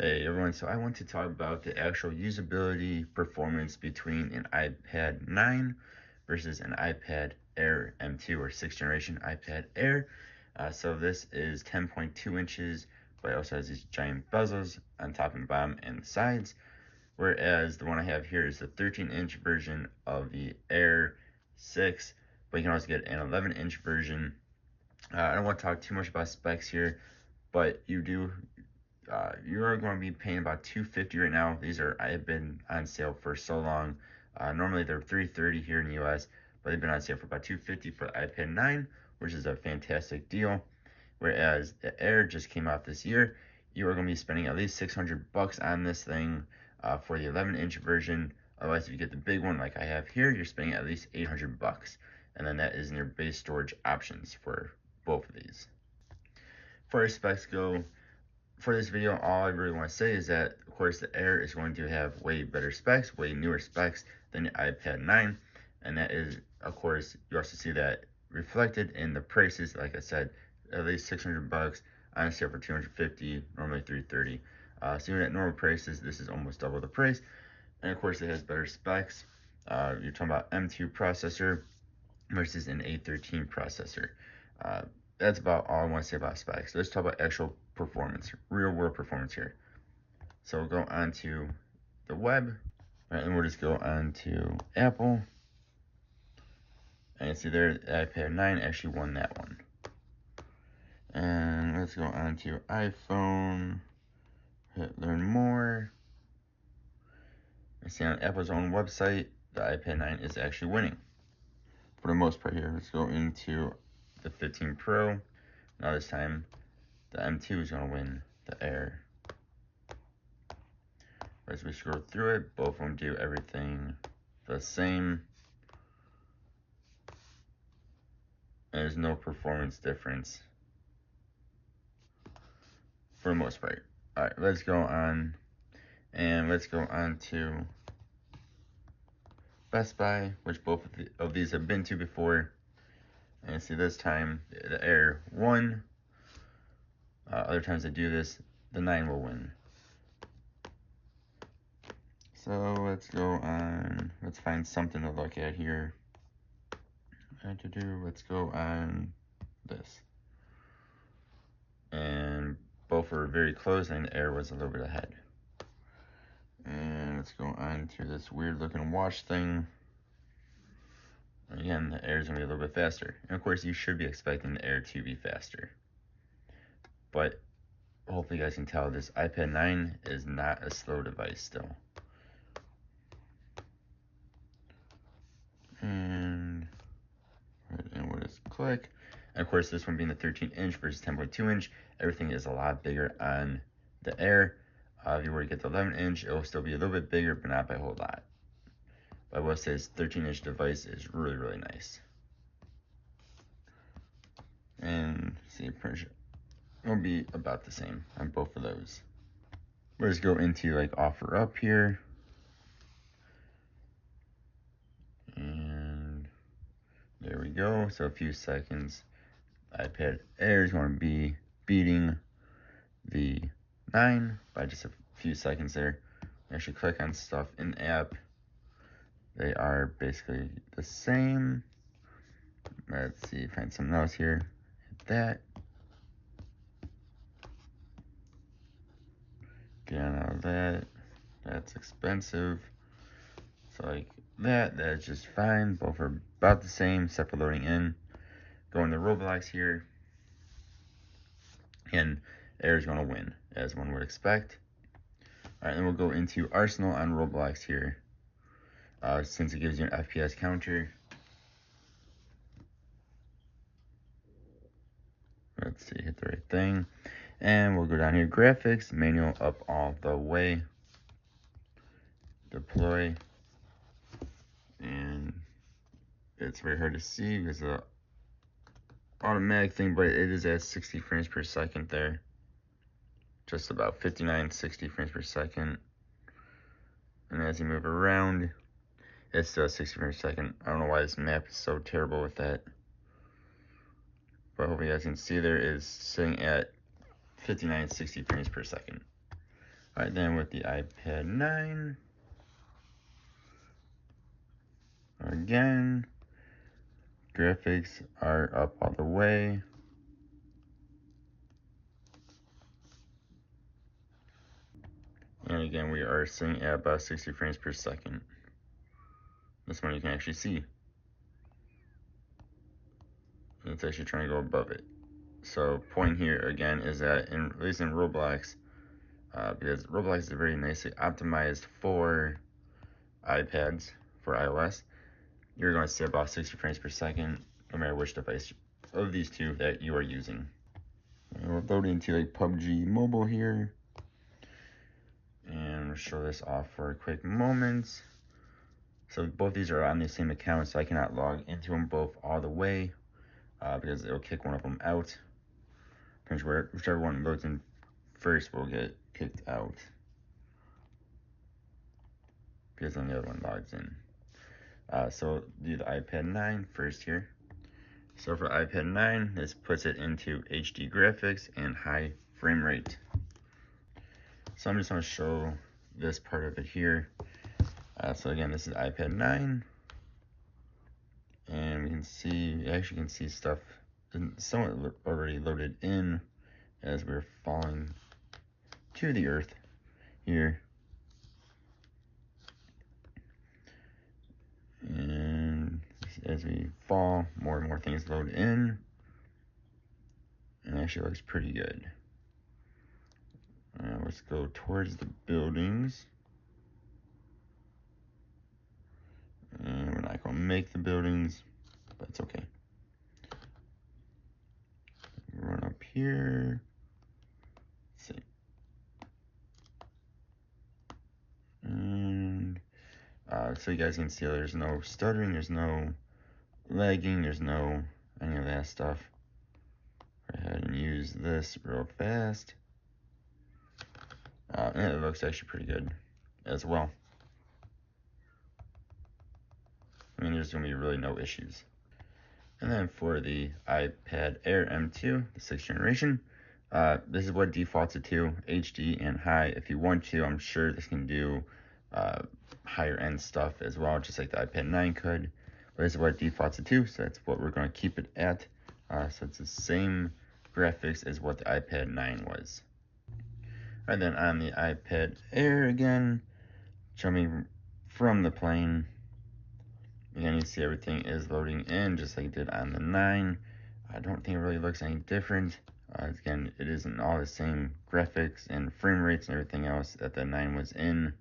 Hey everyone, so I want to talk about the actual usability performance between an iPad 9 versus an iPad Air M2 or 6th generation iPad Air. So this is 10.2 inches, but it also has these giant bezels on top and bottom and the sides. Whereas the one I have here is the 13-inch version of the Air 6, but you can also get an 11-inch version. I don't want to talk too much about specs here, but you are going to be paying about $250 right now. I've been on sale for so long. Normally they're $330 here in the US, but they've been on sale for about $250 for the iPad 9, which is a fantastic deal. Whereas the Air just came out this year, you are going to be spending at least $600 on this thing for the 11-inch version. Otherwise, if you get the big one like I have here, you're spending at least $800, and then that is in your base storage options for both of these. For specs go, for this video, all I really want to say is that, of course, the Air is going to have way better specs, way newer specs than the iPad 9. And that is, of course, you also see that reflected in the prices. Like I said, at least $600 on sale for $250, normally $330. So even at normal prices, this is almost double the price. And of course, it has better specs. You're talking about M2 processor versus an A13 processor. That's about all I want to say about specs. Let's talk about actual performance, real world performance here. So we'll go on to the web, right, and we'll just go on to Apple. And you see there, the iPad 9 actually won that one. And let's go on to iPhone, hit learn more. You see on Apple's own website, the iPad 9 is actually winning for the most part here. Let's go into the 15 Pro. Now this time, the M2 is going to win the Air. As we scroll through it, both of them do everything the same. There's no performance difference for the most part. Alright, let's go on to Best Buy, which both of these have been to before. And see, this time the Air won. Other times I do this, the 9 will win. So let's go on, let's find something to look at here. Let's go on this. And both are very close, and the Air was a little bit ahead. And let's go on to this weird looking watch thing. Again, the Air is going to be a little bit faster. And of course, you should be expecting the Air to be faster. But hopefully you guys can tell this iPad 9 is not a slow device still. And we'll just click. And of course, this one being the 13-inch versus 10.2 inch, everything is a lot bigger on the Air. If you were to get the 11-inch, it will still be a little bit bigger, but not by a whole lot. But I will say this 13-inch device is really, really nice. And see, it'll be about the same on both of those. Let's go into like offer up here. And there we go. So a few seconds. iPad Air is going to be beating the 9 by just a few seconds there. Actually click on stuff in the app. They are basically the same. Let's see, find something else here. Hit that. Get out of that. That's expensive. So like that's just fine. Both are about the same, except for loading in. Go into Roblox here. And Air is going to win, as one would expect. Alright, then we'll go into Arsenal on Roblox here. Since it gives you an FPS counter. Let's see, hit the right thing. And we'll go down here, graphics, manual up all the way. Deploy. And it's very hard to see because of the automatic thing, but it is at 60 frames per second there. Just about 59, 60 frames per second. And as you move around, it's still 60 frames per second. I don't know why this map is so terrible with that. But hopefully you guys can see there is sitting at 59, 60 frames per second. All right, then with the iPad 9, again, graphics are up all the way. And again, we are sitting at about 60 frames per second. This one you can actually see. It's actually trying to go above it. So point here again is that at least in Roblox, because Roblox is very nicely optimized for iPads, for iOS, you're going to see about 60 frames per second, no matter which device of these two that you are using. And we'll load into a PUBG Mobile here, and we'll show this off for a quick moment. So both these are on the same account, so I cannot log into them both all the way, because it'll kick one of them out. Whichever one loads in first will get kicked out, because then the other one logs in. So do the iPad 9 first here. So for iPad 9, this puts it into HD graphics and high frame rate. So I'm just going to show this part of it here. So again, this is iPad 9, and we can see, you actually can see stuff somewhat already loaded in as we're falling to the earth here. And as we fall, more and more things load in, and it actually looks pretty good. Let's go towards the buildings. And we're not going to make the buildings, but it's okay. Run up here. Let's see. And so you guys can see there's no stuttering, there's no lagging, there's no any of that stuff. Go ahead and use this real fast. And it looks actually pretty good as well. I mean, there's going to be really no issues. And then for the iPad Air M2, the 6th generation, this is what defaults it to, HD and high. If you want to, I'm sure this can do higher end stuff as well, just like the iPad 9 could. But this is what it defaults it to, so that's what we're going to keep it at. So it's the same graphics as what the iPad 9 was. And then on the iPad Air again, jumping from the plane, again, you see everything is loading in just like it did on the 9. I don't think it really looks any different. Again, it isn't all the same graphics and frame rates and everything else that the 9 was in.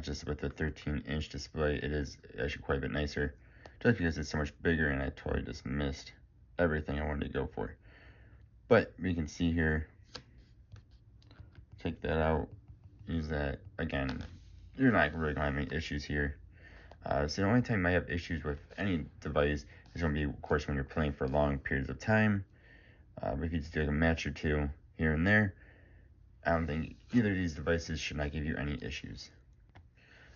Just with the 13-inch display, it is actually quite a bit nicer, just because it's so much bigger, and I totally just missed everything I wanted to go for. But we can see here, take that out, use that. Again, you're not really going to have any issues here. So the only time you might have issues with any device is going to be, of course, when you're playing for long periods of time. But if you just do like a match or two here and there, I don't think either of these devices should not give you any issues.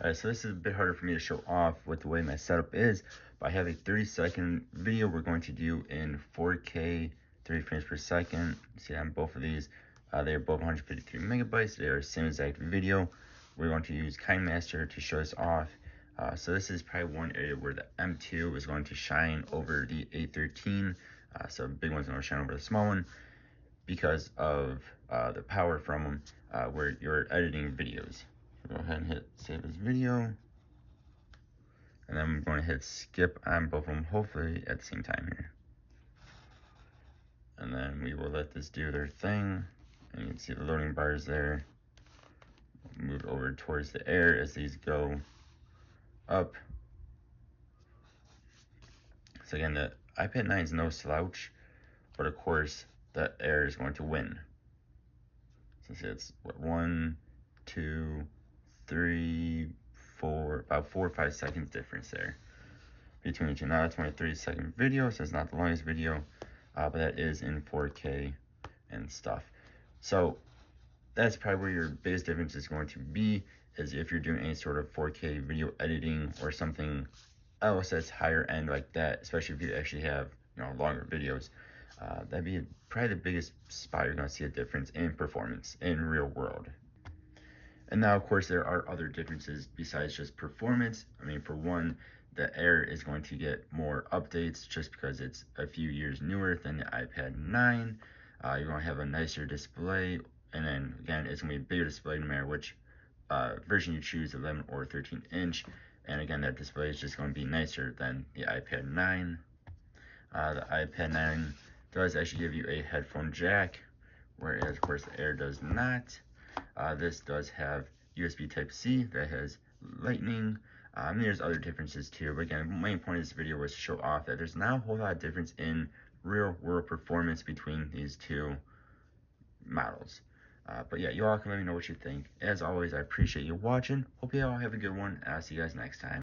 Alright, so this is a bit harder for me to show off with the way my setup is, but I have a 30-second video we're going to do in 4K, 30 frames per second. See on both of these, they are both 153 megabytes. They are the same exact video. We're going to use KineMaster to show this off. So this is probably one area where the M2 is going to shine over the A13. So the big one's going to shine over the small one because of the power from them where you're editing videos. Go ahead and hit save as video, and then I'm going to hit skip on both of them, hopefully at the same time here. And then we will let this do their thing, and you can see the loading bars there. Move over towards the Air as these go up. So again, the iPad 9 is no slouch, but of course the Air is going to win. So see, it's what, 1, 2, 3, 4, about 4 or 5 seconds difference there between the two. Now that's only a 30-second video, so it's not the longest video, but that is in 4K and stuff. So that's probably where your biggest difference is going to be, is if you're doing any sort of 4K video editing or something else that's higher end like that, especially if you actually have, you know, longer videos. That'd be probably the biggest spot you're going to see a difference in performance in real world. And now, of course, there are other differences besides just performance. I mean, for one, the Air is going to get more updates just because it's a few years newer than the iPad 9. You're going to have a nicer display, and then again, it's going to be a bigger display no matter which version you choose, 11 or 13 inch. And again, that display is just going to be nicer than the iPad 9. The iPad 9 does actually give you a headphone jack, whereas of course the Air does not. This does have USB Type-C that has Lightning. And there's other differences too, but again, the main point of this video was to show off that there's not a whole lot of difference in real world performance between these two models. But yeah, you all can let me know what you think. As always, I appreciate you watching. Hope you all have a good one. I'll see you guys next time.